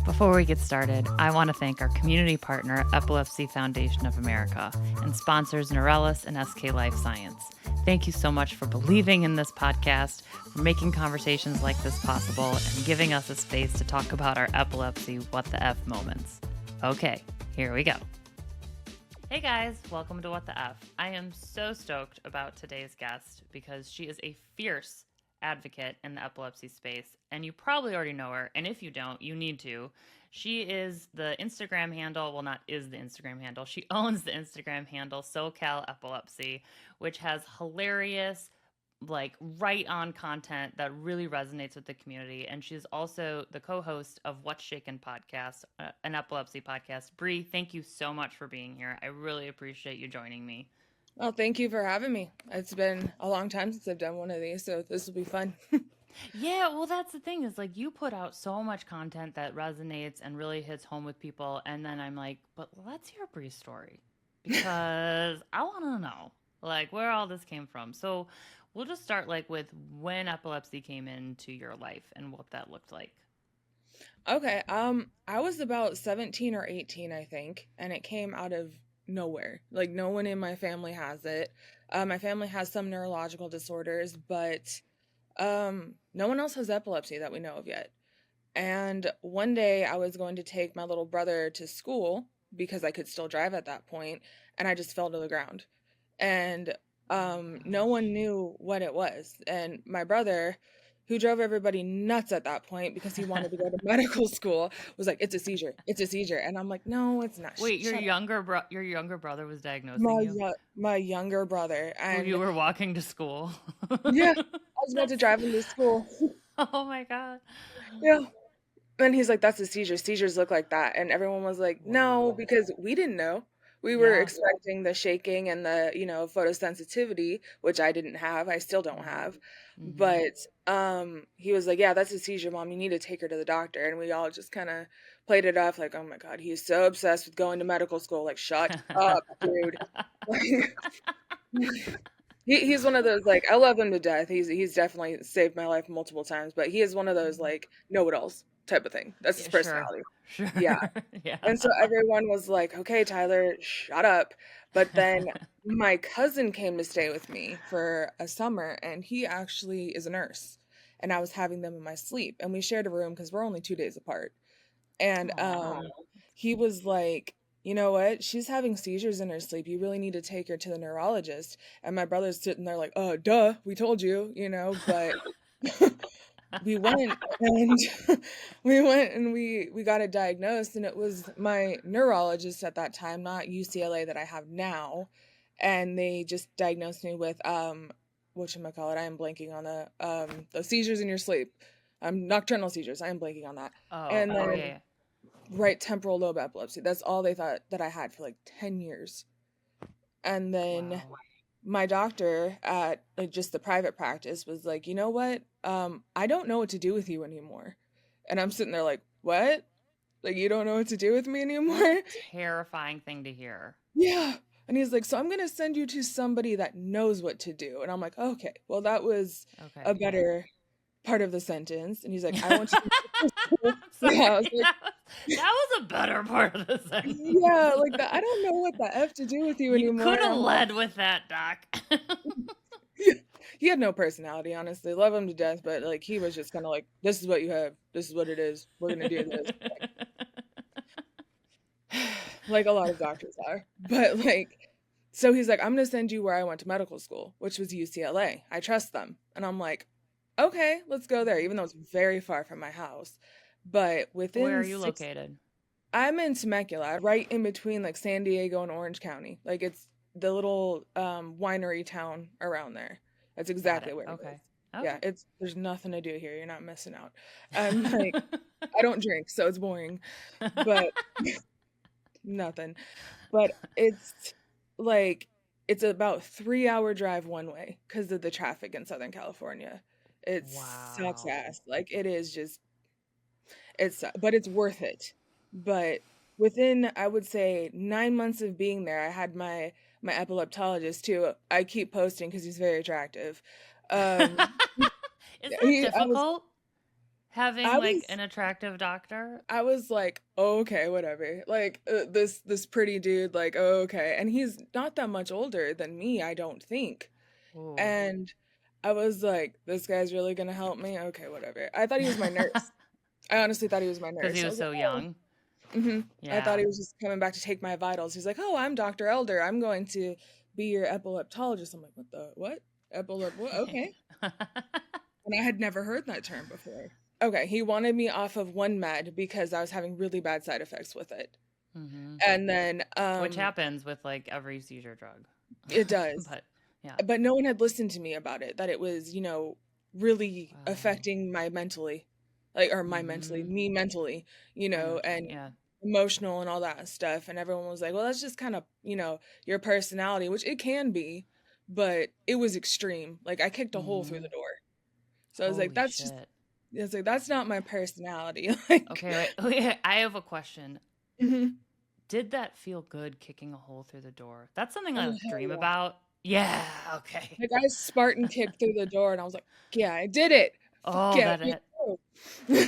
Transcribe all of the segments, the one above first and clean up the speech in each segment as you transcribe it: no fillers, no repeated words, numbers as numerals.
Before we get started, I want to thank our community partner, Epilepsy Foundation of America, and sponsors Neurelis and SK Life Science. Thank you so much for believing in this podcast, for making conversations like this possible, and giving us a space to talk about our epilepsy what the F moments. Okay, here we go. Hey guys, welcome to What the F. I am so stoked about today's guest because she is a fierce advocate in the epilepsy space, and you probably already know her, and if you don't, you need to. She is the Instagram handle, well, not is the Instagram handle, she owns the Instagram handle SoCal Epilepsy, which has hilarious, like, right on content that really resonates with the community. And she's also the co-host of What's Shaken podcast, an epilepsy podcast. Bree, thank you so much for being here. I really appreciate you joining me. Well, thank you for having me. It's been a long time since I've done one of these, so this will be fun. Yeah, well, that's the thing is, like, you put out so much content that resonates and really hits home with people. And then I'm like, but let's hear Bree's story because I want to know, like, where all this came from. So we'll just start, like, with when epilepsy came into your life and what that looked like. Okay, I was about 17 or 18, I think, and it came out of nowhere. Like, no one in my family has it. My family has some neurological disorders, but no one else has epilepsy that we know of yet. And one day I was going to take my little brother to school because I could still drive at that point, and I just fell to the ground. And no one knew what it was. And my brother, who drove everybody nuts at that point because he wanted to go to medical school, was like, "It's a seizure. It's a seizure." And I'm like, "No, it's not. Wait, your Shut up." younger brother was diagnosing My you? my younger brother. When you And were walking to school? yeah, I was about to That's drive him to school. oh my God. Yeah. And he's like, "That's a seizure. Seizures look like that." And everyone was like, "No," Whoa. because we didn't know. We were Yeah. expecting the shaking and the, photosensitivity, which I didn't have. I still don't have. Mm-hmm. But he was like, "Yeah, that's a seizure, Mom. You need to take her to the doctor." And we all just kind of played it off like, "Oh my God, he's so obsessed with going to medical school. Like, shut up, dude." He's one of those, like, I love him to death. He's definitely saved my life multiple times, but he is one of those, like, know-it-alls type of thing. That's his Yeah, sure. personality. Sure. Yeah. Yeah. And so everyone was like, "Okay, Tyler, shut up." But then my cousin came to stay with me for a summer, and he actually is a nurse. And I was having them in my sleep, and we shared a room because we're only 2 days apart. And Aw. he was like, "You know what? She's having seizures in her sleep. You really need to take her to the neurologist." And my brother's sitting there like, duh, we told you, but we went and we got it diagnosed, and it was my neurologist at that time, not UCLA that I have now. And they just diagnosed me with whatchamacallit, I am blanking on the seizures in your sleep. Nocturnal seizures. I am blanking on that. Oh, And oh then yeah. right temporal lobe epilepsy. That's all they thought that I had for like 10 years. And then Wow. my doctor at like just the private practice was like, "You know what? I don't know what to do with you anymore." And I'm sitting there like, "What? Like, you don't know what to do with me anymore?" Terrifying thing to hear. Yeah. And he's like, "So I'm going to send you to somebody that knows what to do." And I'm like, "Okay, well, that was a Okay. better part of the sentence." And he's like, "I want you to go to school." I'm Yeah, I sorry. was like, That was a better part of the sentence. yeah, like that. I don't know what the F to do with you You anymore. could have I'm like, led with that, Doc. he had no personality, honestly. Love him to death, but like he was just kind of like, "This is what you have. This is what it is. We're gonna do this." Like a lot of doctors are. But like, so he's like, "I'm gonna send you where I went to medical school, which was UCLA. I trust them." And I'm like, "Okay, let's go there," even though it's very far from my house. But Where within are you six, located? I'm in Temecula, right in between like San Diego and Orange County. Like it's the little winery town around there. That's Got exactly it. where it is. Okay. Yeah, Okay. there's nothing to do here. You're not missing out. Like, I don't drink, so it's boring, but nothing. But it's like it's about 3-hour drive one way because of the traffic in Southern California. It sucks Wow. ass. Like it is just but it's worth it. But within, I would say, 9 months of being there, I had my epileptologist too. I keep posting because he's very attractive. Um, Is that I was difficult? Having I like was an attractive doctor? I was like, oh, okay, whatever. Like this pretty dude, like, oh, okay, and he's not that much older than me, I don't think. Ooh. And I was like, this guy's really gonna help me. Okay, whatever. I thought he was my nurse. I honestly thought he was my Because he nurse. I was was like, so oh, young. I thought Yeah. he was just coming back to take my vitals. He's like, oh, I'm Dr. Elder. I'm going to be your epileptologist. I'm like, what the what? What? Okay. And I had never heard that term before. Okay, he wanted me off of one med because I was having really bad side effects with it. hmm And then Which happens with like every seizure drug. it does. But yeah. But no one had listened to me about it, that it was, really Wow. affecting my mentally, like, or my mentally, hmm me mentally, and Yeah. emotional and all that stuff. And everyone was like, well, that's just kind of, your personality, which it can be, but it was extreme. Like, I kicked a hole through the hmm door. So I was like, Holy shit. it's like, that's not my personality. Like, Okay, wait. Okay, I have a question. mhm. Did that feel good kicking a hole through the door? That's something Oh, I hell dream yeah. about. Yeah, okay. Like, I Spartan kicked through the door and I was like, yeah, I did it. Fuck Oh, yeah, that me it. too.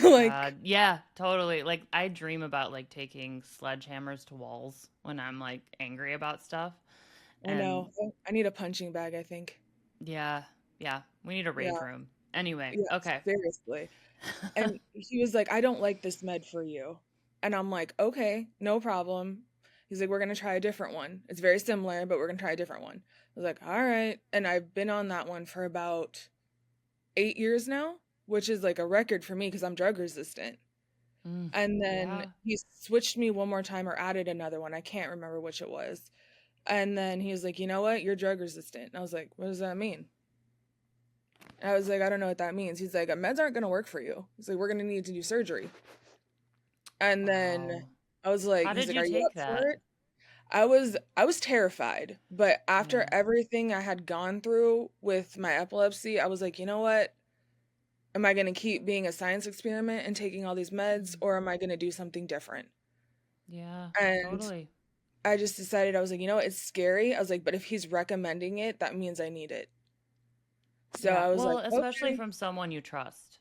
Like, Yeah, totally. Like I dream about like taking sledgehammers to walls when I'm like angry about stuff. I And know. I need a punching bag, I think. yeah, yeah, we need a rage Yeah, room. Anyway, yeah, okay. seriously. And he was like, I don't like this med for you. And I'm like, okay, no problem. He's like, we're gonna try a different one. It's very similar, but we're gonna try a different one. I was like, all right. And I've been on that one for about 8 years now, which is like a record for me because I'm drug resistant. Mm, And then yeah. he switched me one more time or added another one. I can't remember which it was. And then he was like, you know what? You're drug resistant. And I was like, what does that mean? And I was like, I don't know what that means. He's like, meds aren't going to work for you. He's like, we're going to need to do surgery. And then Wow. I was How like, he's did like, you are you take up for that? it? I was terrified, but after Yeah. everything I had gone through with my epilepsy, I was like, you know what? Am I going to keep being a science experiment and taking all these meds, Mm, or am I going to do something different? yeah, And totally. I just decided, I was like, you know what? It's scary. I was like, but if he's recommending it, that means I need it. So Yeah. I was Well, like, especially okay. from someone you trust.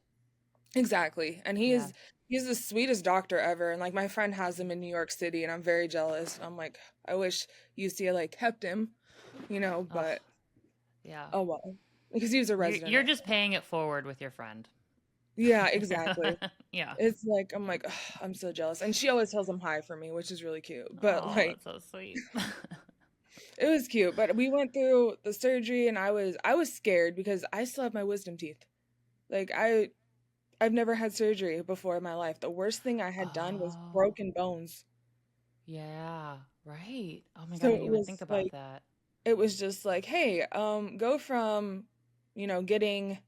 Exactly. And Yeah. he's the sweetest doctor ever. And like my friend has him in New York City and I'm very jealous. And I'm like, I wish UCLA kept him, Oh, but yeah. oh well. Because he was a resident You're there. just paying it forward with your friend. Yeah, exactly. Yeah. It's like I'm like, ugh, I'm so jealous. And she always tells him hi for me, which is really cute. But Oh, like that's so sweet. it was cute. But we went through the surgery and I was scared because I still have my wisdom teeth. Like I've never had surgery before in my life. The worst thing I had done was Oh, broken bones. yeah, right. Oh my God, So I didn't even think about that. it was just like, hey, go from, getting.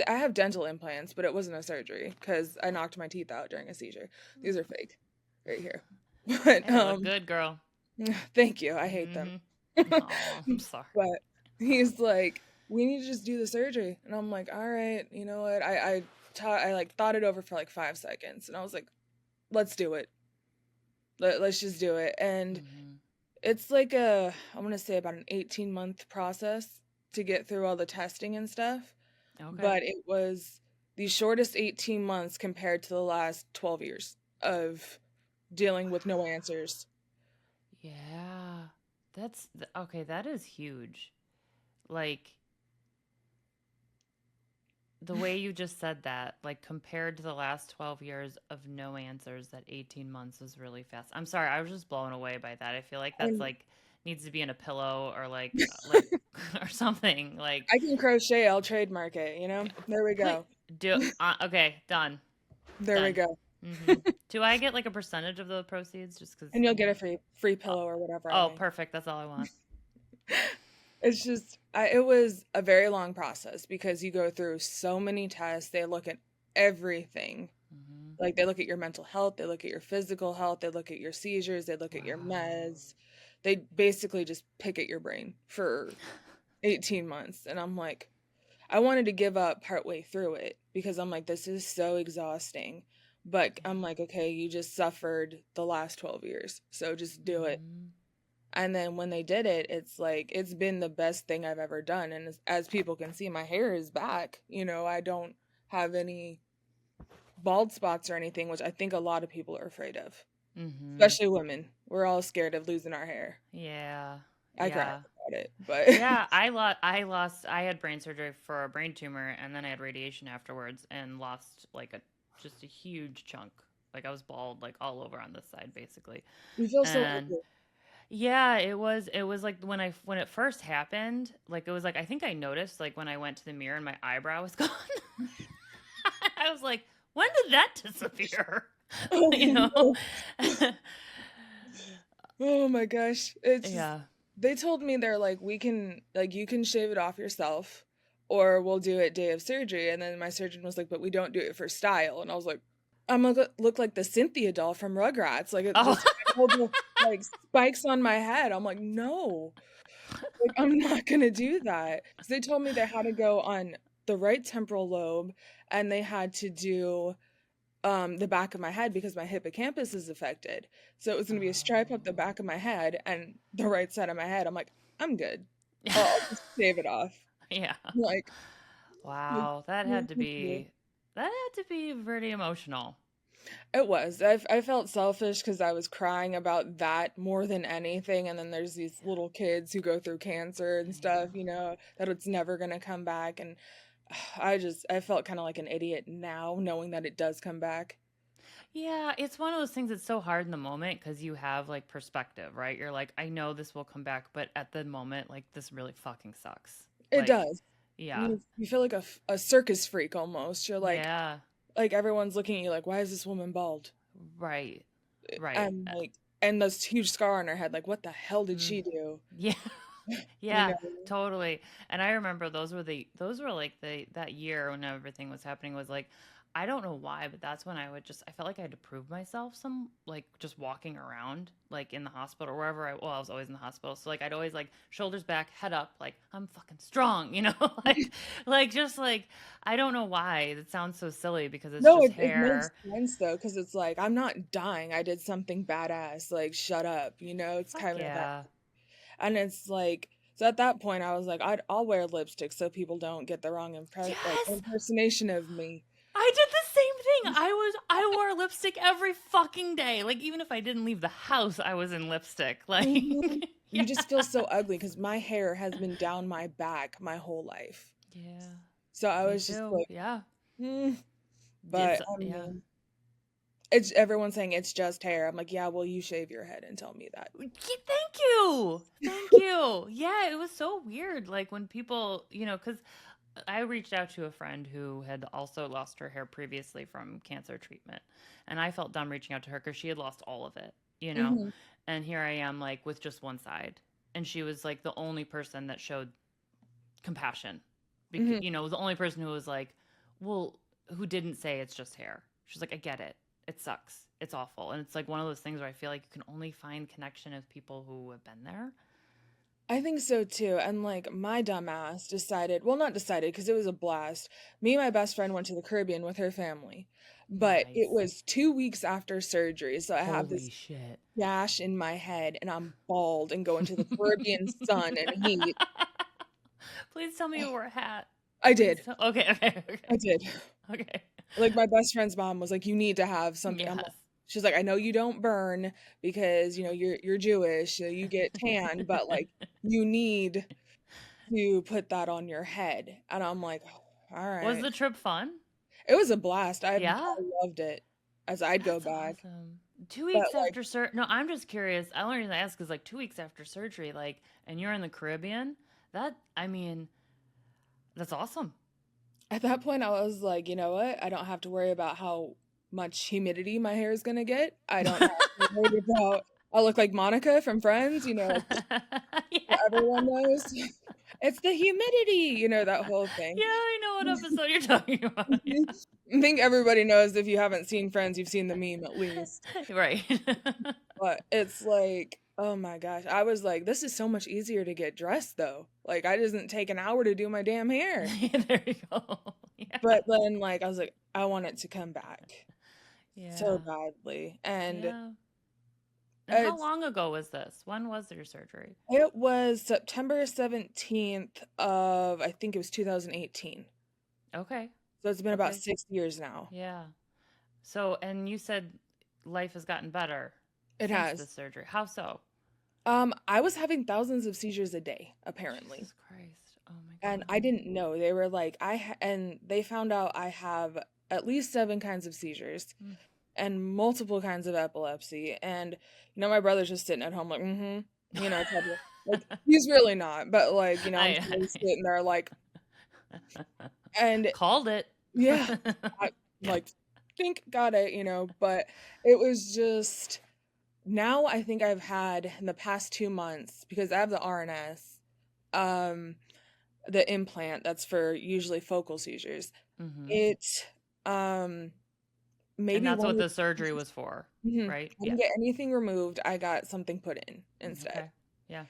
I have dental implants, but it wasn't a surgery because I knocked my teeth out during a seizure. These are fake, right here. But Hey, they look good, girl. thank you. I hate them. Mm-hmm. Oh, I'm sorry. But he's like, we need to just do the surgery, and I'm like, all right, you know what? I like thought it over for like 5 seconds, and I was like, let's do it. Let's just do it. And Mm-hmm. it's like I want to say about an 18-month process to get through all the testing and stuff, Okay. but it was the shortest 18 months compared to the last 12 years of dealing with no answers. Yeah. Okay, that is huge. Like the way you just said that, like compared to the last 12 years of no answers, that 18 months is really fast. I'm sorry, I was just blown away by that. I feel like that's And like needs to be in a pillow or like or something. Like I can crochet, I'll trademark it, There we please go. do okay, done. There we Done. go. Mhm. Do I get like a percentage of the proceeds just cuz And you'll get a free oh, pillow or whatever I oh, make. perfect. That's all I want. It's just it was a very long process because you go through so many tests. They look at everything. Mhm. Like, they look at your mental health, they look at your physical health, they look at your seizures, they look at your Wow. meds. They basically just pick at your brain for 18 months. And I'm like, I wanted to give up partway through it because I'm like, this is so exhausting. But I'm Yeah. like, okay, you just suffered the last 12 years. So just do it. Mhm. And then when they did it, it's like, it's been the best thing I've ever done. And as people can see, my hair is back. I don't have any. bald spots or anything, which I think a lot of people are afraid of, Mm-hmm. especially women. We're all scared of losing our hair. Yeah. I cried Yeah. about it, but Yeah, I had brain surgery for a brain tumor and then I had radiation afterwards and lost like a just a huge chunk. Like I was bald like all over on this side basically. you feel so And ugly. yeah, it was like when it first happened, like it was like I think I noticed like when I went to the mirror and my eyebrow was gone. I was like, when did that disappear? You Oh, know? no. Oh my gosh. It's just, Yeah. they told me they're like, we can, like, you can shave it off yourself or we'll do it day of surgery. And then my surgeon was like, but we don't do it for style. And I was like, I'm gonna look like the Cynthia doll from Rugrats. Like, it Oh. just had all the like spikes on my head. I'm like, no, like, I'm not gonna do that. Because they told me they had to go on the right temporal lobe and they had to do the back of my head because my hippocampus is affected. So it was going to be a stripe up the back of my head and the right side of my head. I'm like, I'm good. I'll just shave it off. Yeah. Like, Wow, that had to be pretty emotional. it was. I felt selfish because I was crying about that more than anything. And then there's these little kids who go through cancer and stuff, Yeah. you know, that it's never going to come back. And I felt kind of like an idiot now knowing that it does come back. Yeah, it's one of those things that's so hard in the moment because you have like perspective, right? You're like, I know this will come back, but at the moment, like this really fucking sucks. It Like, does. yeah, You feel like a circus freak almost. You're yeah, like everyone's looking at you like, why is this woman bald? right, right. And like, and this huge scar on her head, like, what the hell did Mm, she do? yeah, You yeah, know? totally. And I remember those were like that year when everything was happening was like I don't know why, but that's when I felt like I had to prove myself some like just walking around like in the hospital or wherever I was always in the hospital. So like I'd always like shoulders back, head up, like I'm fucking strong, you know? like just like I don't know why. It sounds so silly because it's No, just it makes hair. sense though, because it's like, I'm not dying. I did something badass. Like, shut up. You know, it's Fuck kind of that. yeah. And it's like, so at that point, I was like, I'll wear lipstick so people don't get the wrong Yes. impersonation of me. I did the same thing. I wore lipstick every fucking day. Like even if I didn't leave the house, I was in lipstick. Like Mhm. yeah. You just feel so ugly because my hair has been down my back my whole life. Yeah. So I Me was just too. like, Yeah. mm. It's But I yeah. mean, it's everyone's saying it's just hair. I'm like, yeah, well, you shave your head and tell me that. Thank you. Thank you. Yeah, it was so weird like when people, cuz I reached out to a friend who had also lost her hair previously from cancer treatment. And I felt dumb reaching out to her cuz she had lost all of it. Hmm. And here I am like with just one side. And she was like the only person that showed compassion. Because, Hmm. the only person who was like, well, who didn't say it's just hair. She's like, I get it. It sucks. It's awful. And it's like one of those things where I feel like you can only find connection of people who have been there. I think so too. And like my dumb ass decided, well, not decided because it was a blast. Me and my best friend went to the Caribbean with her family, but it Nice. was 2 weeks after surgery. So I have Holy this shit. gash in my head and I'm bald and going to the Caribbean sun and heat. Please tell me you wore a hat. I Please did. tell. Okay, okay, I okay. did. Okay. Like my best friend's mom was like, "You need to have something." I'm like, Yes. she's like, "I know you don't burn because you know you're Jewish, so you get tan, but like you need to put that on your head." And I'm like, "All Was right." the trip fun? It was a blast. Yeah. I loved it. As I'd go That's back, awesome. Two but weeks like after no, I'm just curious. The only reason I ask is like 2 weeks after surgery, like, and you're in the Caribbean. I mean, that's awesome. at that point, I was like, you know what? I don't have to worry about how much humidity my hair is gonna get. I don't have to worry about. I'll look like Monica from Friends, you know, like Yeah. so everyone knows. It's the humidity, you know, that whole thing. Yeah, I know what episode you're talking about. Mhm. I think everybody knows if you haven't seen Friends, you've seen the meme at least. Yeah. Right. But it's like, oh my gosh. I was like, this is so much easier to get dressed though. Like I doesn't take an hour to do my damn hair. Yeah, there you go. Yeah. But then like I was like, I want it to come back so Yeah. badly. And Yeah. And how it's long ago was this? When was your surgery? it was September 17th of I think it was 2018. Okay. So it's been about Okay. 6 years now. Yeah. So, and you said life has gotten better It since the has. surgery. How so? I was having thousands of seizures a day, apparently. Jesus Christ. Oh my And God. I didn't know. They were like, and they found out I have at least 7 kinds of seizures Mm. and multiple kinds of epilepsy. And, my brother's just sitting at home like, type of, like, he's really not, but like, I'm I sitting there like, and called it. yeah, I Yeah. like, think, got it, but it was just, now I think I've had in the past 2 months, because I have the RNS, um, the implant that's for usually focal seizures. Hmm. It um And maybe that's one what of the surgery was for, right? I Yeah. didn't get anything removed. I got something put in instead. Okay. Yeah.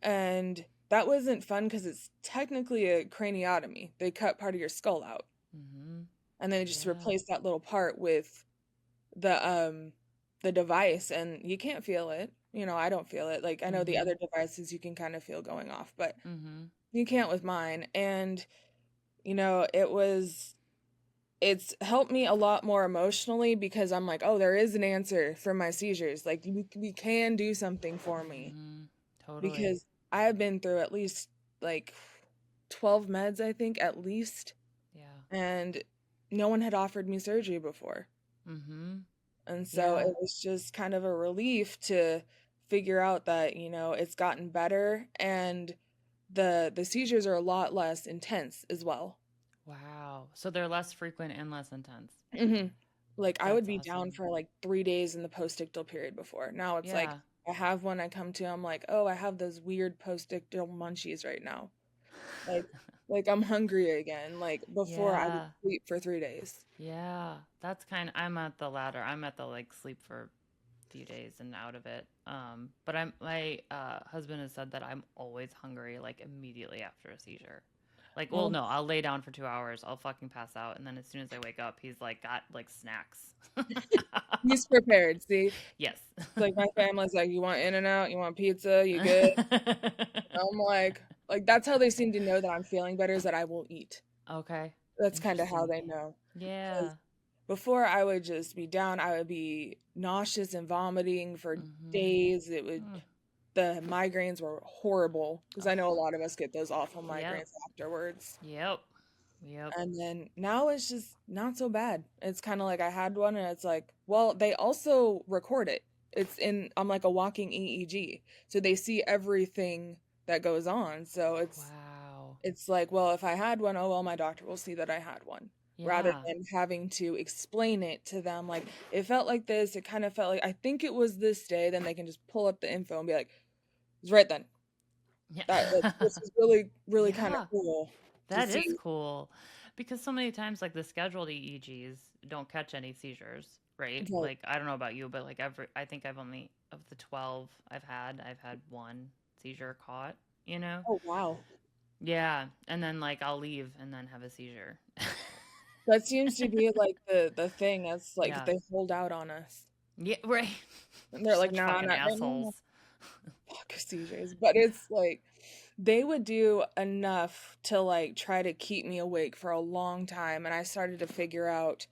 And that wasn't fun because it's technically a craniotomy. They cut part of your skull out Hmm. and then they just Yeah. replace that little part with the um the device, and you can't feel it. I don't feel it. Like, I know the Hmm. other devices you can kind of feel going off, but Hmm. you can't with mine. And it was it's helped me a lot more emotionally because I'm like, oh, there is an answer for my seizures. Like, we can do something for me, Hmm. Totally. because I have been through at least like 12 meds, I think, at least, Yeah. and no one had offered me surgery before. Hmm. And so Yeah. it was just kind of a relief to figure out that, it's gotten better, and the seizures are a lot less intense as well. Wow. So they're less frequent and less intense. Mhm. Like, I would That's be down awesome. for, like, 3 days in the postictal period before. Now it's like, Yeah. I have one I come to, I'm like, "Oh, I have those weird postictal munchies right now." Like I'm hungry again. Like, before I would Yeah. sleep for 3 days. Yeah. That's kind of, I'm at the latter. I'm at the like sleep for a few days and out of it. But my husband has said that I'm always hungry like immediately after a seizure. Like, well, Well, no, I'll lay down for 2 hours. I'll fucking pass out. And then as soon as I wake up, he's like got like snacks. he's prepared, see? Yes. Like, my family's like, "You want In-N-Out? You want pizza? You good?" I'm like, that's how they seem to know that I'm feeling better, is that I will eat. Okay. That's kinda how Interesting. they know. 'Cause Yeah. before, I would just be down, I would be nauseous and vomiting for Mm-hmm. days. The migraines were horrible because I know a Oh, lot of us get those awful yep. migraines afterwards. Yep. Yep. And then now it's just not so bad. It's kind of like I had one and it's like, well, they also record it. I'm like a walking EEG. So they see everything that goes on. So Wow. it's like, well, if I had one, oh well, my doctor will see that I had one, rather Yeah. than having to explain it to them. Like, it felt like this, it kind of felt like, I think it was this day. Then they can just pull up the info and be like, it's right then. Yeah. This is really, really kind of Yeah. cool to That is see. cool. Because so many times, like the scheduled EEGs don't catch any seizures, right? Right. Like, I don't know about you, but like I think I've only, of the 12 I've had one seizure caught, you know? Oh wow, Yeah. And then like I'll leave and then have a seizure. that seems to be like the thing. That's like Yeah. they hold out on us, Yeah, right. and They're they're like, such nah, fucking not right now. assholes. Fuck seizures. But it's like they would do enough to like try to keep me awake for a long time, and I started to figure out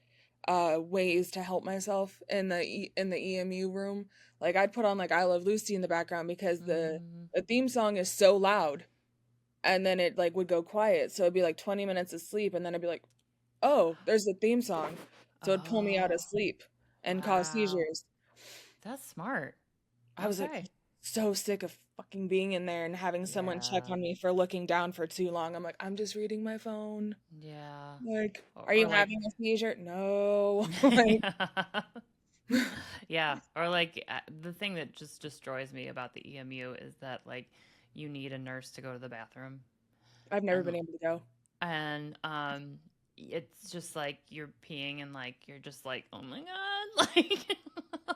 ways to help myself in the EMU room. Like, I'd put on like I Love Lucy in the background because Mm. the theme song is so loud, and then it like would go quiet. So it'd be like 20 minutes of sleep, and then I'd be like, "Oh, there's the theme song." So it'd pull me out of Oh, sleep and cause wow. seizures. That's smart. I was like Okay. so sick of fucking being in there and having someone check Yeah. on me for looking down for too long. I'm like, I'm just reading my phone. Yeah. Like, are Or you like, having a seizure? No. Like, yeah. Or like, the thing that just destroys me about the EMU is that like you need a nurse to go to the bathroom. I've never And, been able to go. it's just like you're peeing and like you're just like, oh my God. Like,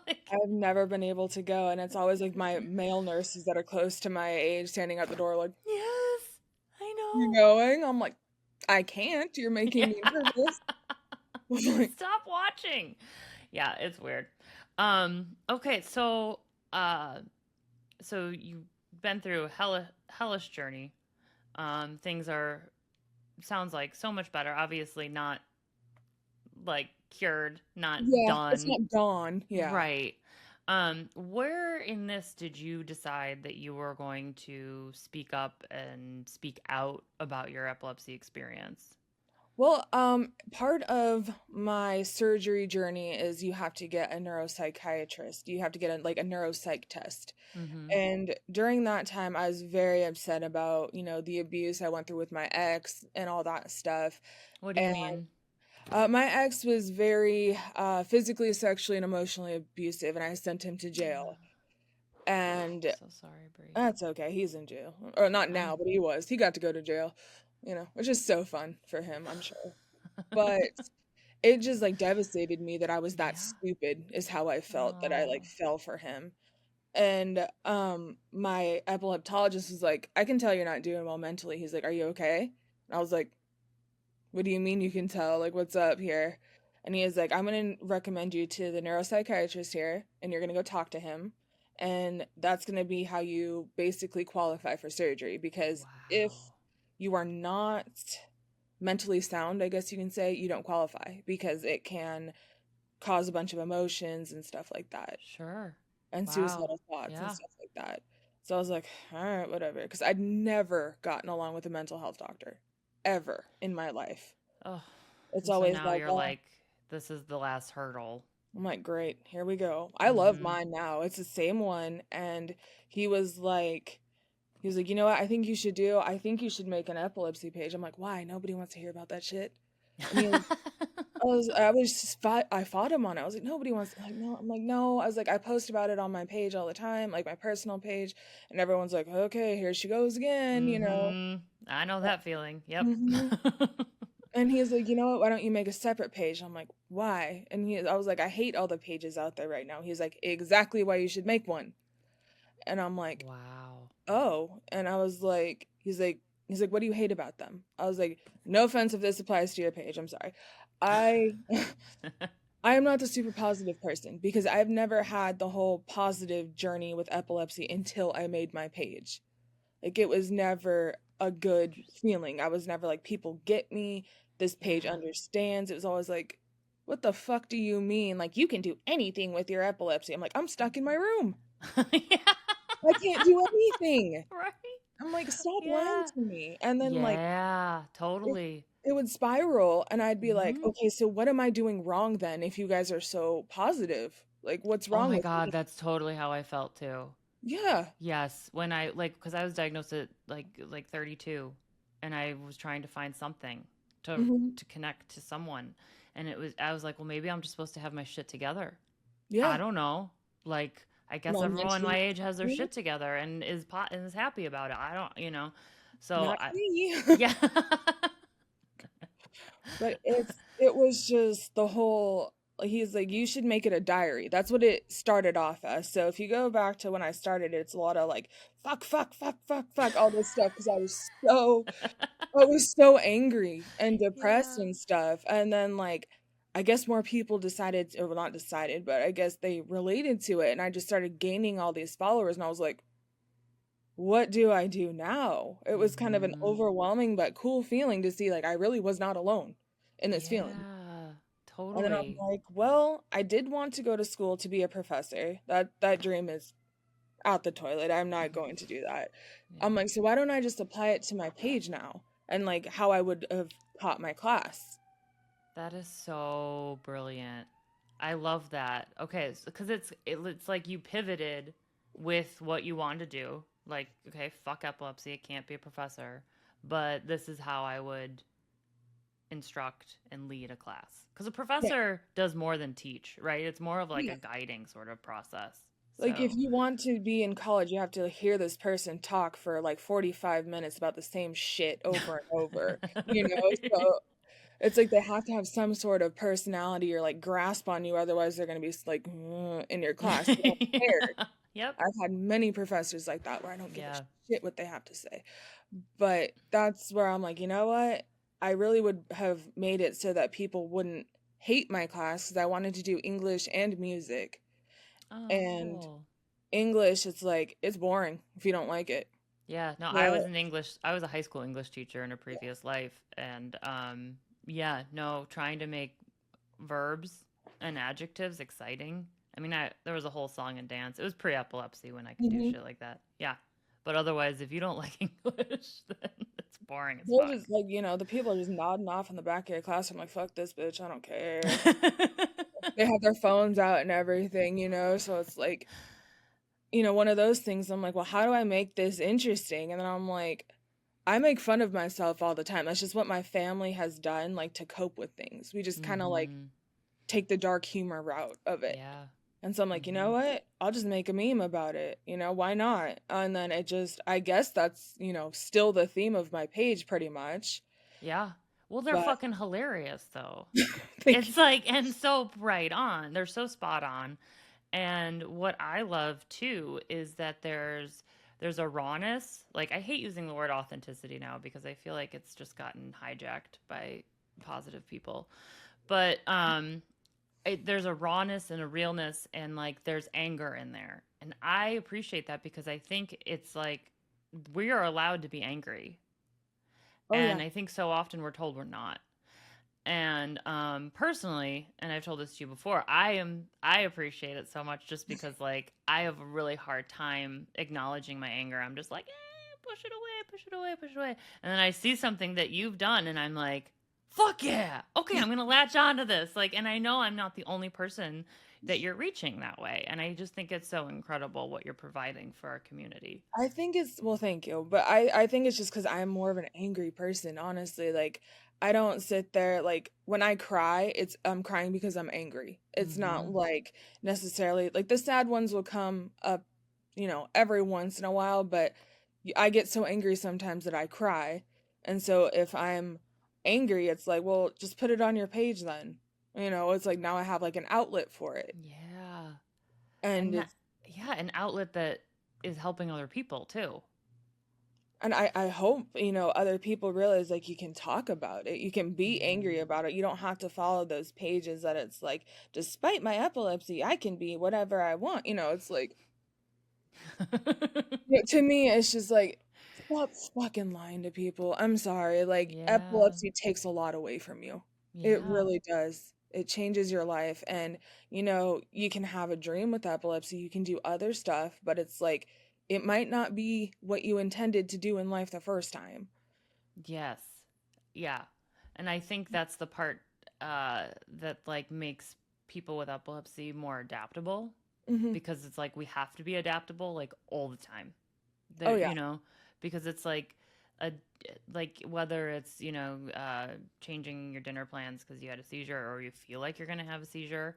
like, I've never been able to go, and it's always like my male nurses that are close to my age standing at the door, like, yes, I "You know. going?" I'm like, "I can't. You're making Yeah. me nervous." Like, Stop watching. Yeah, it's weird. Okay, uh so you've been through a hellish journey. Things are, sounds like, so much better. Obviously not like cured, not Yeah, it's done. not gone. Yeah. Right. Where in this did you decide that you were going to speak up and speak out about your epilepsy experience? Well, part of my surgery journey is you have to get a neuropsychiatrist. You have to get a neuropsych test. Mm-hmm. And during that time, I was very upset about, the abuse I went through with my ex and all that stuff. What do you And mean? my ex was very physically, sexually, and emotionally abusive, and I sent him to jail. And So sorry, Bree. that's okay. He's in jail. Or not I'm now, but he was. He got to go to jail, which is so fun for him, I'm sure. But it just like devastated me that I was that yeah. stupid is how I felt that I like Oh, fell for him. And my epileptologist was like, I can tell you're not doing well mentally. He's like, are you okay? And I was like, what do you mean you can tell? Like, what's up here? And he is like, I'm going to recommend you to the neuropsychiatrist here, and you're going to go talk to him. And that's going to be how you basically qualify for surgery. Because if wow. you are not mentally sound, I guess you can say, you don't qualify because it can cause a bunch of emotions and stuff like that, Sure. and Wow. suicidal thoughts and Yeah. stuff like that. So I was like, all right, whatever. Because I'd never gotten along with a mental health doctor ever in my life. Oh, It's and so always now like, you're oh, like, this is the last hurdle. I'm like, great, here we go. I love Mm-hmm. mine now. It's the same one. And he was like, you know what? I think you should make an epilepsy page. I'm like, why? Nobody wants to hear about that shit. And I fought him on it. I was like, nobody wants, like, no. I'm like, no. I was like, I post about it on my page all the time, like my personal page. And everyone's like, okay, here she goes again. Mm-hmm. I know that feeling. Yep. hmm And he's like, you know what? Why don't you make a separate page? I'm like, why? I was like, I hate all the pages out there right now. He's like, exactly why you should make one. And I'm like, Wow. oh. And I was like, he's like, what do you hate about them? I was like, no offense if this applies to your page. I'm sorry. I I am not the super positive person because I've never had the whole positive journey with epilepsy until I made my page. Like it was never a good Interesting. feeling. I was never like, people get me. This page Yeah. understands. It was always like, what the fuck do you mean? Like, you can do anything with your epilepsy. I'm like, I'm stuck in my room. Yeah. I can't do anything. Right. I'm like, stop lying Yeah. to me. And then, like, Yeah, it, totally. it would spiral. And I'd be like, Hmm. okay, so what am I doing wrong then if you guys are so positive? Like, what's Oh wrong my with God, me? that's totally how I felt too. Yeah. Yes, when I like, because I was diagnosed at like 32, and I was trying to find something to hmm to connect to someone, and I was like, well, maybe I'm just supposed to have my shit together. I Yeah. don't know. Like, I Am guess I everyone my mentally age has their stable? shit together and is happy about it. I don't. So Not me. yeah. But it was just the whole, he's like, you should make it a diary. That's what it started off as. So if you go back to when I started, it's a lot of like fuck, fuck, fuck, fuck, fuck, all this stuff because I was so angry and depressed Yeah. and stuff. And then like I guess more people decided, or well, not decided, but I guess they related to it, and I just started gaining all these followers, and I was like, what do I do now? It was kind of an Mhm. overwhelming but cool feeling to see like I really was not alone in this feeling. Yeah. And then I'm Totally. like, well, I did want to go to school to be a professor. That dream is out the toilet. I'm not going to do that. I'm Yeah. like, so why don't I just apply it to my page now? And like how I would have taught my class. That is so brilliant. I love that. Okay, because it's like you pivoted with what you wanted to do. Like, okay, fuck epilepsy, it can't be a professor, but this is how I would instruct and lead a class. Because a Yeah. professor does more than teach, right? It's more of like a Yeah. guiding sort of process. Like if So, you want to be in college, you have to hear this person talk for like 45 minutes about the same shit over and over, So it's like they have to have some sort of personality or like grasp on you, otherwise they're gonna be like in your class. They don't care. yeah. Yep. I've had many professors like that where I don't give a Yeah. shit what they have to say. But that's where I'm like, you know what? I really would have made it so that people wouldn't hate my class because I wanted to do English and music. Oh, And cool. English, it's like, it's boring if you don't like it. Yeah, no, So, I was a high school English teacher in a previous life, and yeah, no, trying to make verbs and adjectives exciting. I mean, there was a whole song and dance. It was pre-epilepsy when I could do Hmm. shit like that. Yeah. But otherwise, if you don't like English, then it's boring as They're fuck. just like, the people are just nodding off in the back of your class. I'm like, fuck this bitch, I don't care. They have their phones out and everything. So it's like, one of those things. I'm like, well, how do I make this interesting? And then I'm like, I make fun of myself all the time. That's just what my family has done, like to cope with things. We just kind of like Mm-hmm. take the dark humor route of it. Yeah. And so I'm like, you Mm-hmm. know what? I'll just make a meme about it. Why not? And then I guess that's, still the theme of my page pretty much. Yeah. Well, they're But fucking hilarious, though. thank you. It's like, and so right on. They're so spot on. And what I love too is that there's a rawness. Like I hate using the word authenticity now because I feel like it's just gotten hijacked by positive people. But there's a rawness and a realness and like there's anger in there. And I appreciate that because I think it's like we are allowed to be angry. Oh, And yeah. I think so often we're told we're not. And personally, and I've told this to you before, I appreciate it so much just because like I have a really hard time acknowledging my anger. I'm just like, push it away, push it away, push it away. And then I see something that you've done and I'm like, fuck yeah. Okay, I'm going to latch onto this. Like, and I know I'm not the only person that you're reaching that way. And I just think it's so incredible what you're providing for our community. I think it's, well, thank you. But I think it's just because I'm more of an angry person, honestly. Like, I don't sit there, like, when I cry, I'm crying because I'm angry. It's not Mhm. like necessarily, like, the sad ones will come up, every once in a while, but I get so angry sometimes that I cry. And so if I'm angry, it's like, well, just put it on your page then. It's like now I have like an outlet for it. Yeah. And And that it's yeah, an outlet that is helping other people too. And I hope, other people realize like you can talk about it. You can be angry Mhm. about it. You don't have to follow those pages that it's like, despite my epilepsy, I can be whatever I want. It's like, to me, it's just like, stop fucking lying to people. I'm sorry. Like, Yeah. epilepsy takes a lot away from you. It Yeah. really does. It changes your life. And, you can have a dream with epilepsy. You can do other stuff, but it's like, it might not be what you intended to do in life the first time. Yes. Yeah. And I think that's the part that like makes people with epilepsy more adaptable Hmm. because it's like we have to be adaptable like all the time. Oh, There, yeah. because it's a like whether it's changing your dinner plans because you had a seizure or you feel like you're gonna have a seizure,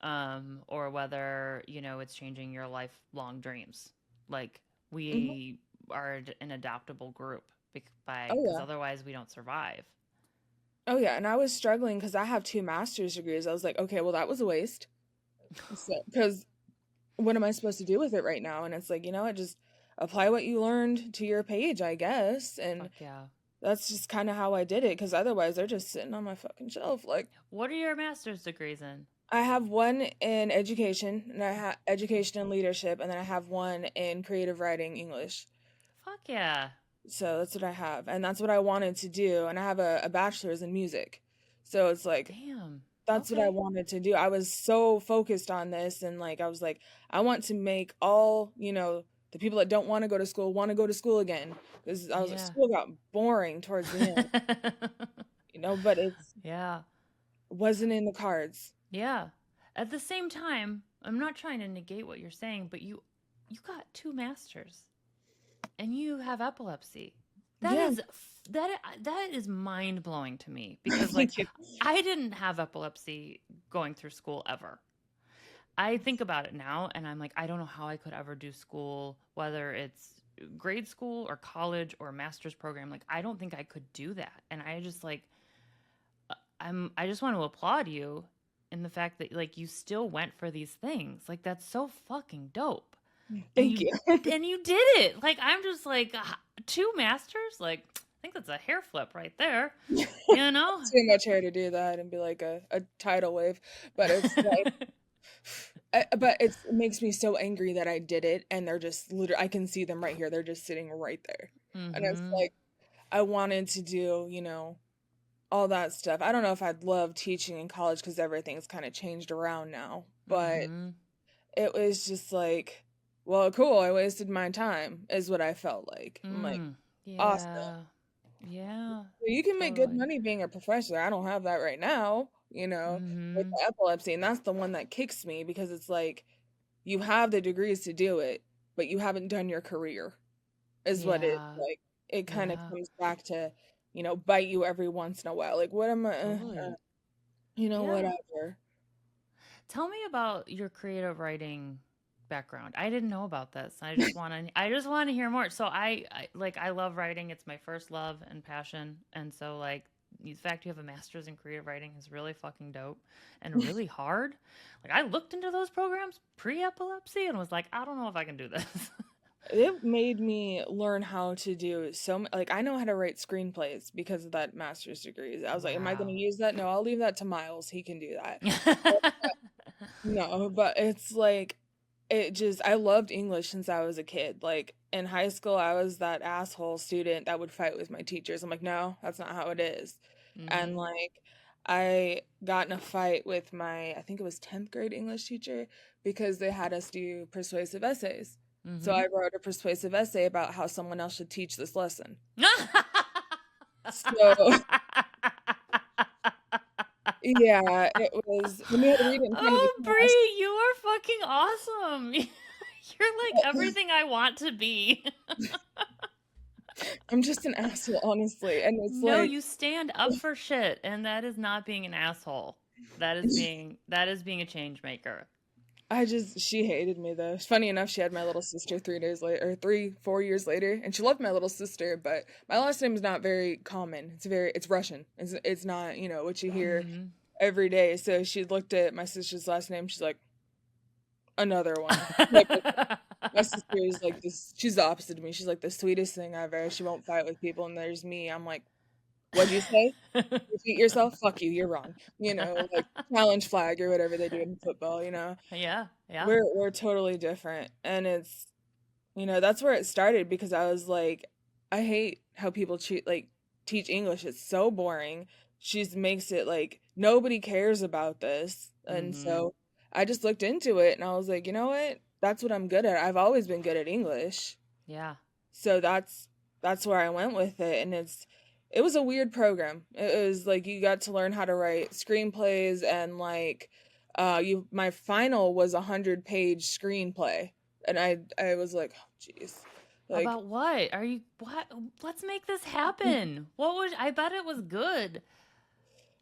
or whether it's changing your lifelong dreams. Like Hmm. we are an adaptable group Oh, because yeah. otherwise we don't survive. Oh, yeah. And I was struggling because I have two master's degrees. I was like, okay, well, that was a waste. So, because what am I supposed to do with it right now? And it's like, just apply what you learned to your page, I guess. And Fuck yeah. that's just kind of how I did it. Because otherwise, they're just sitting on my fucking shelf. Like, What are your master's degrees in? I have one in education, and I have education and leadership, and then I have one in creative writing English. Fuck yeah. So that's what I have, and that's what I wanted to do. And I have a bachelor's in music, so it's like Damn. that's what I Okay. wanted to do. I was so focused on this, and like I was like, I want to make all the people that don't want to go to school want to go to school again, because I was Yeah. school got boring towards the end, but it's Yeah. wasn't in the cards. Yeah. At the same time, I'm not trying to negate what you're saying, but you got two masters and you have epilepsy. That Yeah. is that is mind-blowing to me because like Thank you. I didn't have epilepsy going through school ever. I think about it now and I'm like I don't know how I could ever do school whether it's grade school or college or master's program like I don't think I could do that. And I just like I just want to applaud you in the fact that like you still went for these things. Like that's so fucking dope. And Thank you you. and you did it. Like I'm just like two masters. Like I think that's a hair flip right there. You know? Too much hair to do that and be like a tidal wave, but it's like, but it makes me so angry that I did it, and they're just literally, I can see them right here. They're just sitting right there, and it's Mhm. like I wanted to do, all that stuff. I don't know if I'd love teaching in college because everything's kind of changed around now, but Mm-hmm. it was just like, well, cool. I wasted my time, is what I felt like. I'm like, Mm. awesome. Yeah. Yeah. Well, you can make good Totally. money being a professor. I don't have that right now, with Mm-hmm. the epilepsy. And that's the one that kicks me because it's like you have the degrees to do it, but you haven't done your career, is what it Yeah. like. It kind of Yeah. comes back to, bite you every once in a while. Like, what am I, Totally. Yeah. whatever. Tell me about your creative writing background. I didn't know about this. I just want to hear more. So I love writing. It's my first love and passion. And so like the fact you have a master's in creative writing is really fucking dope and really hard. Like I looked into those programs pre-epilepsy and was like, I don't know if I can do this. It made me learn how to do like I know how to write screenplays because of that master's degree. I was like, am I going to Wow. use that? No, I'll leave that to Miles. He can do that. No, but it's like I loved English since I was a kid. Like in high school, I was that asshole student that would fight with my teachers. I'm like, no, that's not how it is. And Mhm. like I got in a fight with my, I think it was 10th grade English teacher because they had us do persuasive essays. So Mhm. I wrote a persuasive essay about how someone else should teach this lesson. So yeah, it was, when we had to read it in front of the Oh, class. Bree, you are fucking awesome. You're like everything I want to be. I'm just an asshole, honestly. And it's No, like, you stand up for shit, and that is not being an asshole. That is being a change maker. she hated me though. Funny enough, she had my little sister 3 days later, or 4 years later, and she loved my little sister, but my last name is not very common. It's Russian. It's not, what you hear Mhm. every day. So she looked at my sister's last name. She's like, another one. Like, my sister is like this, she's the opposite of me. She's like the sweetest thing ever. She won't fight with people, and there's me. I'm like, what'd you say? Repeat yourself? Fuck you, you're wrong. Like challenge flag or whatever they do in football. Yeah, yeah. We're totally different. And that's where it started because I was like, I hate how people teach English. It's so boring. She makes it like nobody cares about this. And Mhm. so I just looked into it and I was like, you know what? That's what I'm good at. I've always been good at English. Yeah. So that's where I went with it, and it was a weird program. It was like you got to learn how to write screenplays, and like you my final was 100-page screenplay, and I was like, oh, jeez. Like About what? Are you what? Let's make this happen. What was I bet it was good.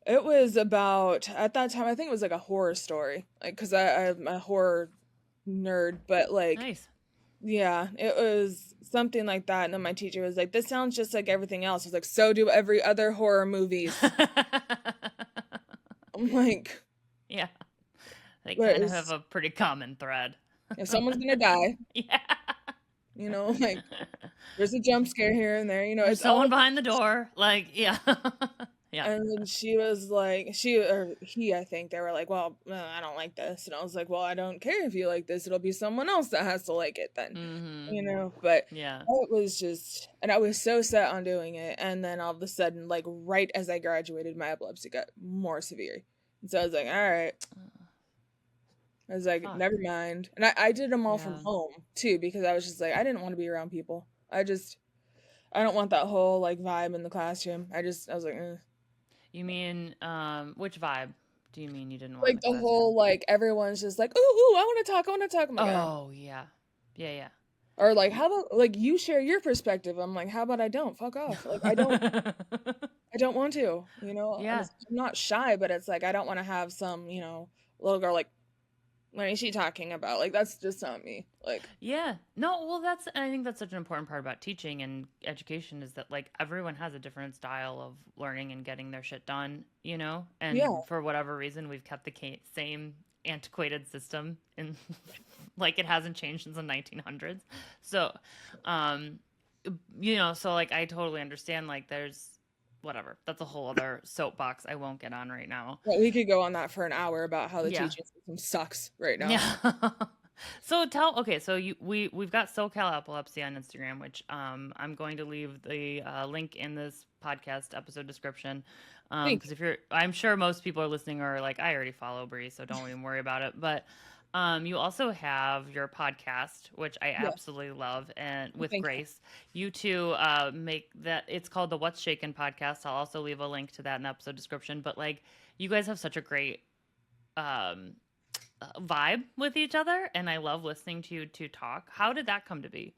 it was about, at that time, I think it was like a horror story, like because I'm a horror nerd, but like, Nice. yeah, it was something like that. And then my teacher was like, this sounds just like everything else. I was like, so do every other horror movies. I'm like, Yeah. They but kind of have a pretty common thread. if someone's gonna die, Yeah. like there's a jump scare here and there, There's it's all. someone behind the door. Like, yeah. Yeah. And then she was like, she or he, I think they were like, well, I don't like this, and I was like, well, I don't care if you like this. It'll be someone else that has to like it then, Mm-hmm. But Yeah. it was just, and I was so set on doing it, and then all of a sudden, like right as I graduated, my epilepsy got more severe, and so I was like, all right. I was like, Fuck. never mind. And I did them all from Yeah. home too because I was just like, I didn't want to be around people. I don't want that whole like vibe in the classroom. I was like, You mean, which vibe do you mean you didn't want in like the the classroom? whole like everyone's just like, ooh, I want to talk. I want to talk. I'm like, Oh, yeah. Yeah, or like, how about like you share your perspective? I'm like, how about I don't? Fuck off. Like, yeah. I don't want to. And Yeah. I'm not shy, but it's like I don't want to have some, little girl like, what is she talking about? Like, that's just not me. Like, Yeah. No, well, I think that's such an important part about teaching and education is that, like, everyone has a different style of learning and getting their shit done, you know? yeah, And for whatever reason, we've kept the same antiquated system and, like, it hasn't changed since the 1900s. So, um, so, like, I totally understand, like, there's whatever. That's a whole other soapbox I won't get on right now. we could go on that for an hour about how the Yeah. teaching system sucks right now. Yeah. So we've got SoCal Epilepsy on Instagram, which I'm going to leave the link in this podcast episode description. Thank Because if you're, I'm sure most people are listening are like, I already follow Bree, so don't even worry about it. But you also have your podcast, which I you. Yes. absolutely love, and with Thank you. Grace, you two make that. It's called the What's Shaken podcast. I'll also leave a link to that in the episode description. But like, you guys have such a great um vibe with each other, and I love listening to you two talk. How did that come to be?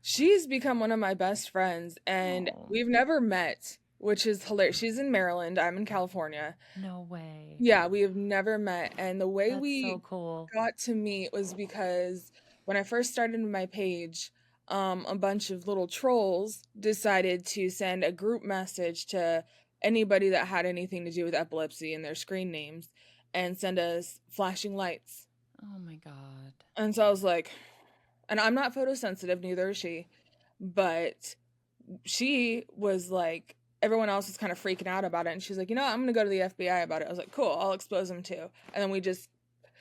She's become one of my best friends, and Oh, we've never met, which is hilarious. She's in Maryland, I'm in California. no way. Yeah, we have never met. And the way That's so we cool. got to meet was because when I first started my page, a bunch of little trolls decided to send a group message to anybody that had anything to do with epilepsy in their screen names and send us flashing lights. Oh my god. And so I was like, and I'm not photosensitive, neither is she, but she was like, everyone else was kind of freaking out about it. And she's like, you know, I'm going to go to the FBI about it. I was like, cool, I'll expose them too. And then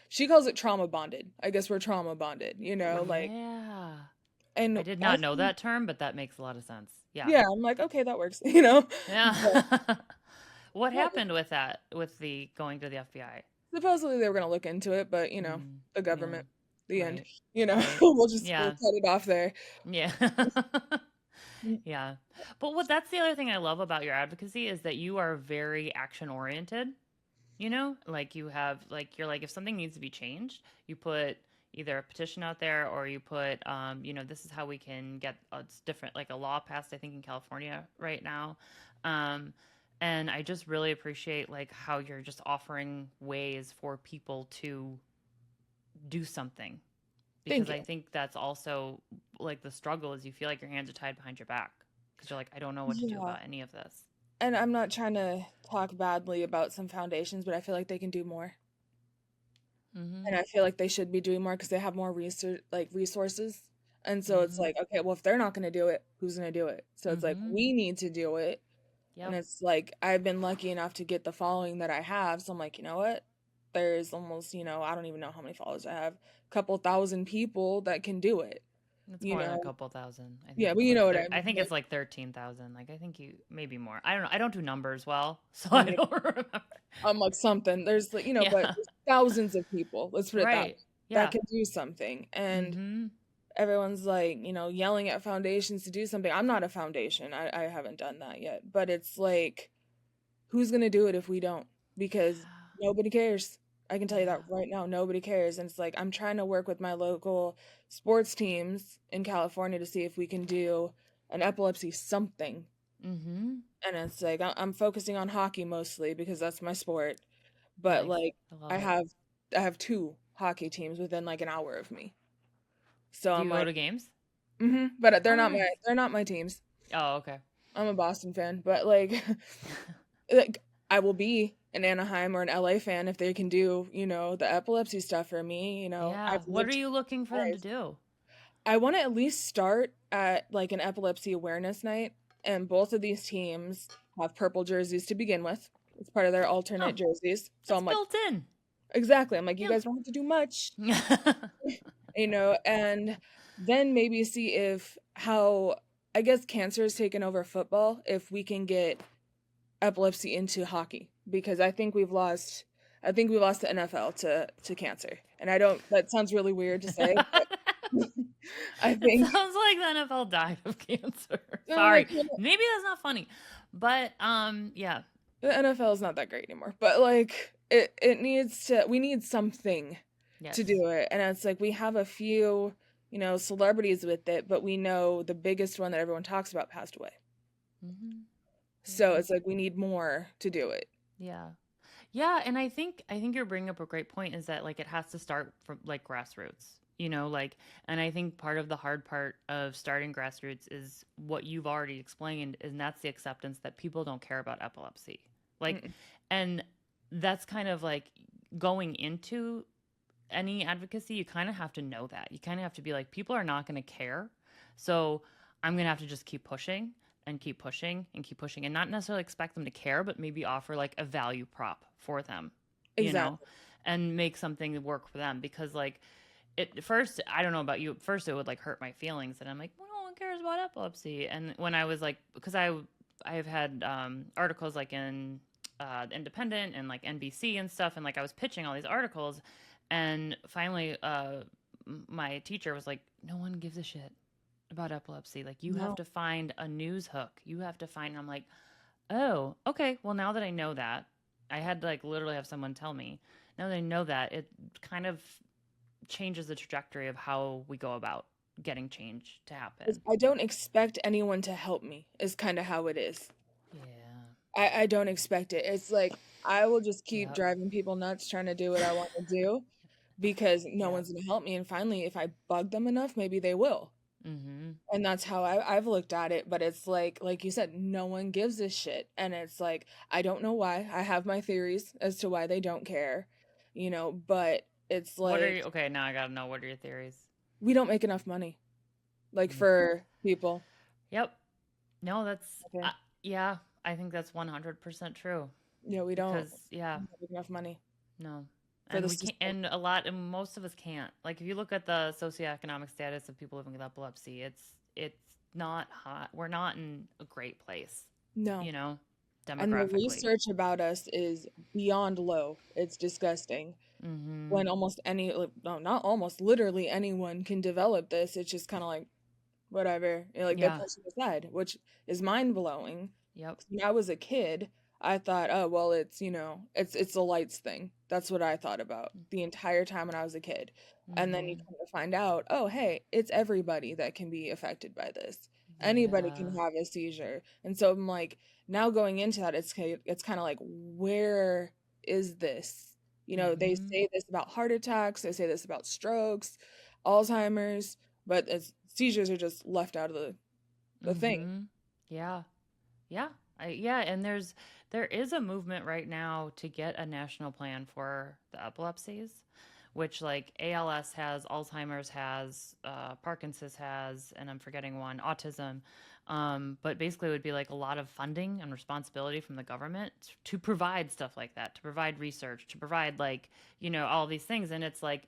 she calls it trauma bonded. I guess we're trauma bonded, like, Yeah. and I did I not know think, that term, but that makes a lot of sense. Yeah. yeah, I'm like, okay, that works. But Yeah. What yeah, happened with that, with the going to the FBI? supposedly they were going to look into it, but, the Yeah. government, the end, Right. Right. we'll Yeah. cut it off there. Yeah. Yeah. But that's the other thing I love about your advocacy is that you are very action oriented. Like you have, like, you're like, if something needs to be changed, you put either a petition out there, or you put, this is how we can get, it's different, like a law passed, I think, in California right now. Um, and I just really appreciate like how you're just offering ways for people to do something, Thank because I you. think that's also like the struggle is you feel like your hands are tied behind your back because you're like, I don't know what to do Yeah. about any of this. And I'm not trying to talk badly about some foundations, but I feel like they can do more. Mm-hmm. And I feel like they should be doing more because they have more resources. And so it's Mm-hmm. like, okay, well, if they're not going to do it, who's going to do it? So it's like, Mm-hmm. we need to do it. And Yep. it's like, I've been lucky enough to get the following that I have. So I'm like, you know what? There's almost, I don't even know how many followers I have, a couple thousand people that can do it, It's you more than a know? couple thousand. I think Yeah, but it's you like know what I I mean. think Like, it's like 13,000. Like I think you maybe more. I don't know. I don't do numbers well, so me I neither. don't remember. I'm like something. There's like, but Yeah. there's thousands of people, let's put it that way, Right. that Yeah. can do something. And Mm-hmm. everyone's like, yelling at foundations to do something. I'm not a foundation. I haven't done that yet. But it's like, who's going to do it if we don't? Because nobody cares. I can tell you that Yeah. right now. Nobody cares. And it's like, I'm trying to work with my local sports teams in California to see if we can do an epilepsy something. Mm-hmm. And it's like, I'm focusing on hockey mostly because that's my sport. But Nice. like, I love I it. have I have two hockey teams within like an hour of me. So Do I'm you go like, to games? but Oh, nice. they're not my teams. Oh, okay. I'm a Boston fan, but like, like I will be an Anaheim or an LA fan if they can do, the epilepsy stuff for me. Yeah. I've What are lived you looking for my them to life. do? I want to at least start at like an epilepsy awareness night, and both of these teams have purple jerseys to begin with. It's part of their Oh, alternate jerseys. So that's I'm like, built in. exactly. I'm like, you Yep. guys don't have to do much, and then maybe see if how I guess cancer has taken over football, if we can get epilepsy into hockey, because I think we lost the NFL to cancer. And I don't that sounds really weird to say, but I It think sounds like the NFL died of cancer. like Sorry. Maybe that's not funny. But yeah. the NFL is not that great anymore. But like it needs to we need something to Yes. do it. And it's like we have a few, celebrities with it, but we know the biggest one that everyone talks about passed away. Mhm. So Yeah. it's like we need more to do it. Yeah. Yeah, and I think you're bringing up a great point, is that like it has to start from like grassroots. Like, and I think part of the hard part of starting grassroots is what you've already explained, and that's the acceptance that people don't care about epilepsy. Like, Mm, and that's kind of like going into any advocacy, you kind of have to know that. You kind of have to be like, people are not going to care. So I'm going to have to just keep pushing and keep pushing and keep pushing, and not necessarily expect them to care, but maybe offer like a value prop for them, you know, exactly. and make something work for them. Because, like, At first, I don't know about you. At first, it would like hurt my feelings, and I'm like, well, no one cares about epilepsy. And when I was like, because I've had articles like in Independent and like NBC and stuff, and like I was pitching all these articles, and finally, my teacher was like, no one gives a shit about epilepsy. Like you have No. to find a news hook. You have to find. And I'm like, oh, okay. Well, now that I know that, I had to like literally have someone tell me. Now that I know that, it kind of changes the trajectory of how we go about getting change to happen. I don't expect anyone to help me, is kind of how it is. Yeah. I don't expect it. It's like I will just keep Yep. driving people nuts trying to do what I want to do because no Yep. one's going to help me. And finally, if I bug them enough, maybe they will. Mm-hmm. And that's how I've looked at it. But it's like you said, no one gives a shit. And it's like, I don't know why. I have my theories as to why they don't care, but it's What are like you? Okay, now I gotta know. What are your theories? we don't make enough money, like Mm. for people. Yep. No, that's Okay. yeah. I think that's 100% true. Yeah, Because yeah, we don't make enough money no, for and the we can't, system. and a lot, and most of us can't. Like if you look at the socioeconomic status of people living with epilepsy, it's not hot. We're not in a great place, No. you know, And the demographically. research about us is beyond low. It's disgusting. Mm-hmm. When almost any, like, no, not almost, literally anyone can develop this. It's just kind of like, whatever. Like they Yeah. push it aside, which is mind blowing. Yep. When I was a kid, I thought, oh well, it's a lights thing. That's what I thought about the entire time when I was a kid. And then you Mm-hmm. come to find out, oh hey, it's everybody that can be affected by this. Anybody can Yeah. have a seizure. And so I'm like, now going into that, it's kind of like, where is this? They Mm-hmm. say this about heart attacks, they say this about strokes, Alzheimer's, but seizures are just left out of the thing. Mm-hmm. Yeah. Yeah. Yeah, and there is a movement right now to get a national plan for the epilepsies, which like ALS has, Alzheimer's has, Parkinson's has, and I'm forgetting one, autism. But basically, it would be like a lot of funding and responsibility from the government to provide stuff like that, to provide research, to provide like all these things, and it's like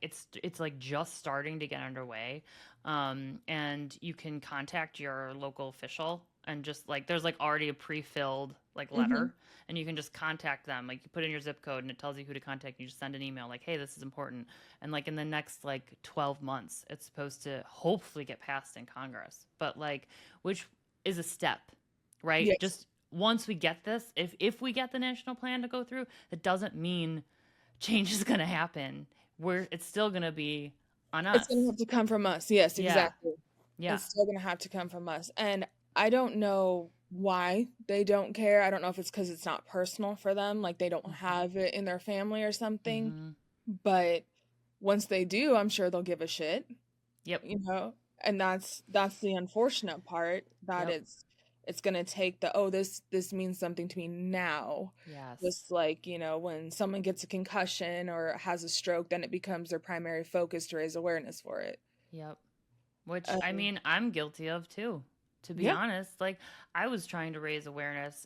just starting to get underway. And you can contact your local official and just like there's like already a pre-filled like Hmm. letter, and you can just contact them. Like you put in your zip code and it tells you who to contact. You just send an email like, hey, this is important. And like in the next like 12 months it's supposed to hopefully get passed in Congress, but like which is a step, right? Yes. Just once we get this, if we get the national plan to go through, it doesn't mean change is going to happen. It's still going to be on It's gonna us. have to come from us. Yes, Yeah. exactly. Yeah. It's still gonna have to come from us. And I don't know why they don't care. I don't know if it's because it's not personal for them, like they don't have it in their family or something. Mm-hmm. But once they do, I'm sure they'll give a shit, Yep. you know? And that's the unfortunate part, that Yep. it's gonna take this means something to me now. Yes. Just like, when someone gets a concussion or has a stroke, then it becomes their primary focus to raise awareness for it. Yep. Which I Um, mean, I'm guilty of too. To be yeah. honest, like I was trying to raise awareness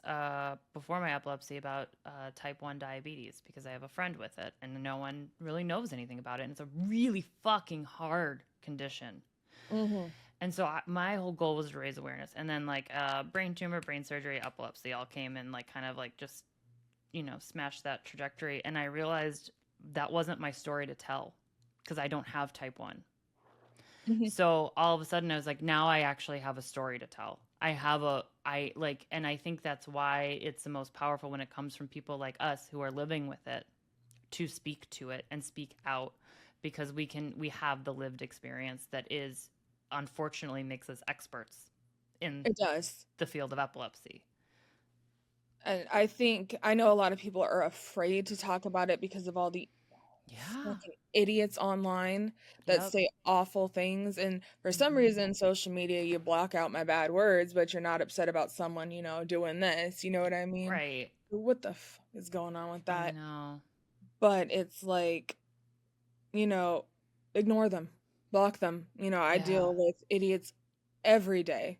before my epilepsy about type 1 diabetes because I have a friend with it and no one really knows anything about it. And it's a really fucking hard condition. Mhm. And so my whole goal was to raise awareness. And then like brain tumor, brain surgery, epilepsy all came and like kind of like just, smashed that trajectory. And I realized that wasn't my story to tell because I don't have type 1. Mhm. So all of a sudden I was like, now I actually have a story to tell. I like, and I think that's why it's the most powerful when it comes from people like us who are living with it to speak to it and speak out because we have the lived experience that is unfortunately makes us experts in It does. the field of epilepsy. And I know a lot of people are afraid to talk about it because of all the Yeah. fucking idiots online that Yep. say awful things. And for some Hmm. reason, social media, you block out my bad words, but you're not upset about someone, doing this. You know what I mean? Right. What the fuck is going on with I that? know. But it's like, you know, ignore them, block them. I Yeah. deal with idiots every day.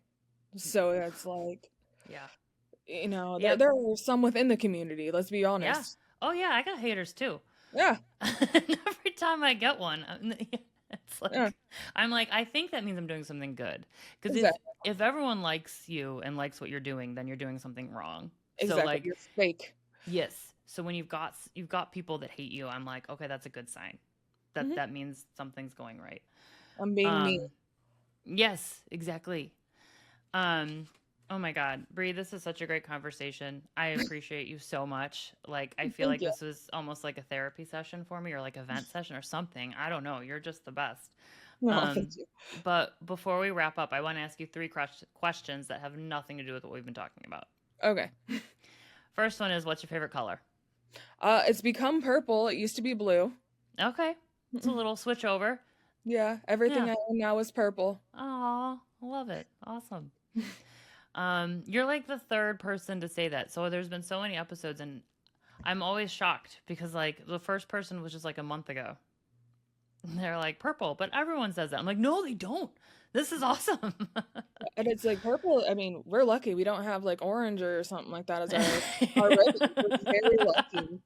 So it's like, Yeah. there Yep. there are some within the community, let's be Yeah. honest. Oh yeah, I got haters too. Yeah. Every time I get one, It's like, Yeah, I'm like, I think that means I'm doing something good. Because exactly. if everyone likes you and likes what you're doing, then you're doing something wrong. So Exactly. like, You're fake. yes. So when you've got people that hate you, I'm like, okay, that's a good sign. Hmm. That means something's going right. I'm being me. Um, yes, exactly. Um, oh my God, Bree, this is such a great conversation. I appreciate you so much. Like, I feel Thank like you. this was almost like a therapy session for me, or like event session or something. I don't know. You're just the best. No, thank Um, you. but before we wrap up, I want to ask you three questions that have nothing to do with what we've been talking about. Okay. First one is, what's your favorite color? It's become purple. It used to be blue. Okay, it's a little switch over. Yeah, everything Yeah. I own now is purple. Oh, love it. Awesome. You're like the third person to say that. So there's been so many episodes, and I'm always shocked because like the first person was just like a month ago. And they're like purple, but everyone says that. I'm like, no, they don't. This is awesome. And it's like purple. I mean, we're lucky. We don't have like orange or something like that as our regular. We're very lucky.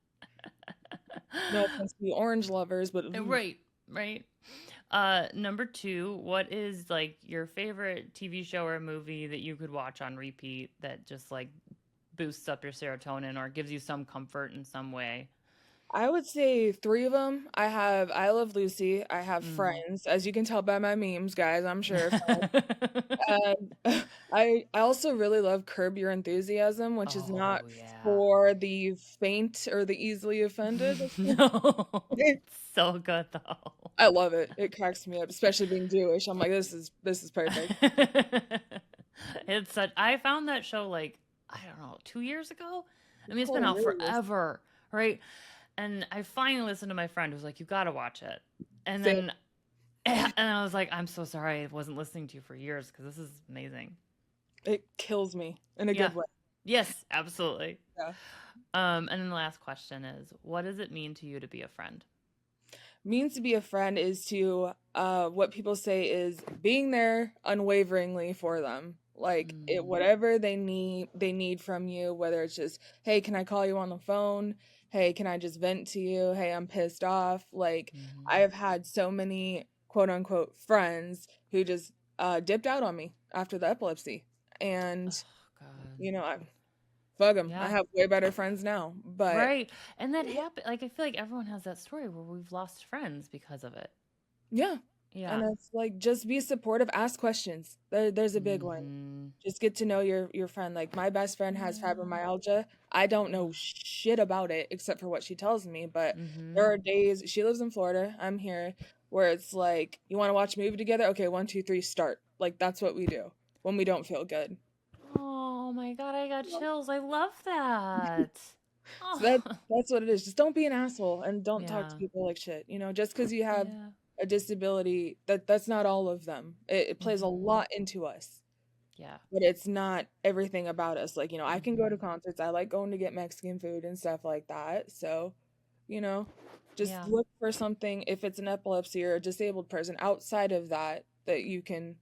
No offense to the orange lovers, but Right, right. Number two, what is like your favorite TV show or movie that you could watch on repeat that just like boosts up your serotonin or gives you some comfort in some way? I would say three of them. I have I Love Lucy. I have Mm. Friends, as you can tell by my memes, guys. I'm sure. And I also really love Curb Your Enthusiasm, which is not Oh yeah. for the faint or the easily offended. No, it's so good though. I love it. It cracks me up, especially being Jewish. I'm like, this is perfect. It's such. I found that show like I don't know 2 years ago. I mean, it's been out Hilarious. forever, right? And I finally listened to my friend who's like, "You got to watch it," and Same. then and I was like, "I'm so sorry I wasn't listening to you for years because this is amazing." It kills me in a Yeah. good way. Yes, absolutely. Yeah. And then the last question is, what does it mean to you to be a friend? Means to be a friend is to what people say is being there unwaveringly for them. Like it Mm, whatever they need from you, whether it's just, hey, can I call you on the phone? Hey, can I just vent to you? Hey, I'm pissed off. Like I mhm. have had so many quote unquote friends who just dipped out on me after the epilepsy. And Oh God. I fuck them. I Yeah. have way better friends now, but Right. And that happened. Like, I feel like everyone has that story where we've lost friends because of it. yeah. And Yeah. it's like just be supportive, ask questions. There's a big one. Mm-hmm. Just get to know your friend. Like my best friend has Yeah. fibromyalgia. I don't know shit about it except for what she tells me, but Mm-hmm. there are days she lives in Florida, I'm here, where it's like, you want to watch a movie together? Okay, one, two, three, start. Like that's what we do when we don't feel good. Oh my God, I got Yep. chills. I love that. So that Oh. that's what it is. Just don't be an asshole and don't talk to Yeah. people like shit. Just because you have Yeah. a disability, that's not all of them. It plays a Mm-hmm. lot into us. Yeah. But it's not everything about us. Like, I can go to Mm-hmm. concerts. I like going to get Mexican food and stuff like that. So, you know, just Yeah. look for something if it's an epilepsy or a disabled person outside of that you can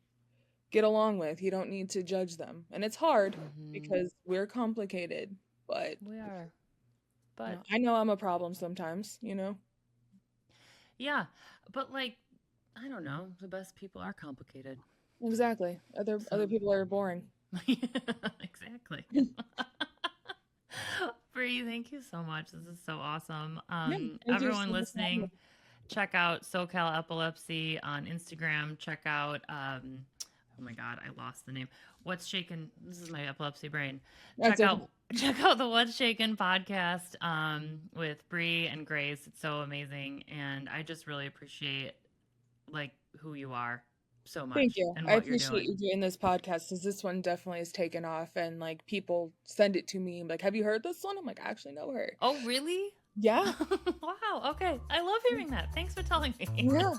get along with. You don't need to judge them. And it's hard Mm-hmm. because we're complicated, but We are. But I know I'm a problem sometimes. yeah. But like, I don't know. The best people are complicated. Exactly. Other So people are boring. exactly. Bree, thank you so much. This is so awesome. Yeah, thank you so Everyone much for having me. listening, check out SoCal Epilepsy on Instagram. Check out, oh my God, I lost the name. What's Shaken? This is my epilepsy brain. That's okay. Check out the What's Shaken podcast with Bree and Grace. It's so amazing, and I just really appreciate like who you are so Thank much you. and I what you're appreciate doing. you doing this podcast because this one definitely has taken off and like people send it to me like, have you heard this one? I'm like, I actually know her. Oh, really? Yeah. Wow. Okay. I love hearing that. Thanks for telling me. Yeah.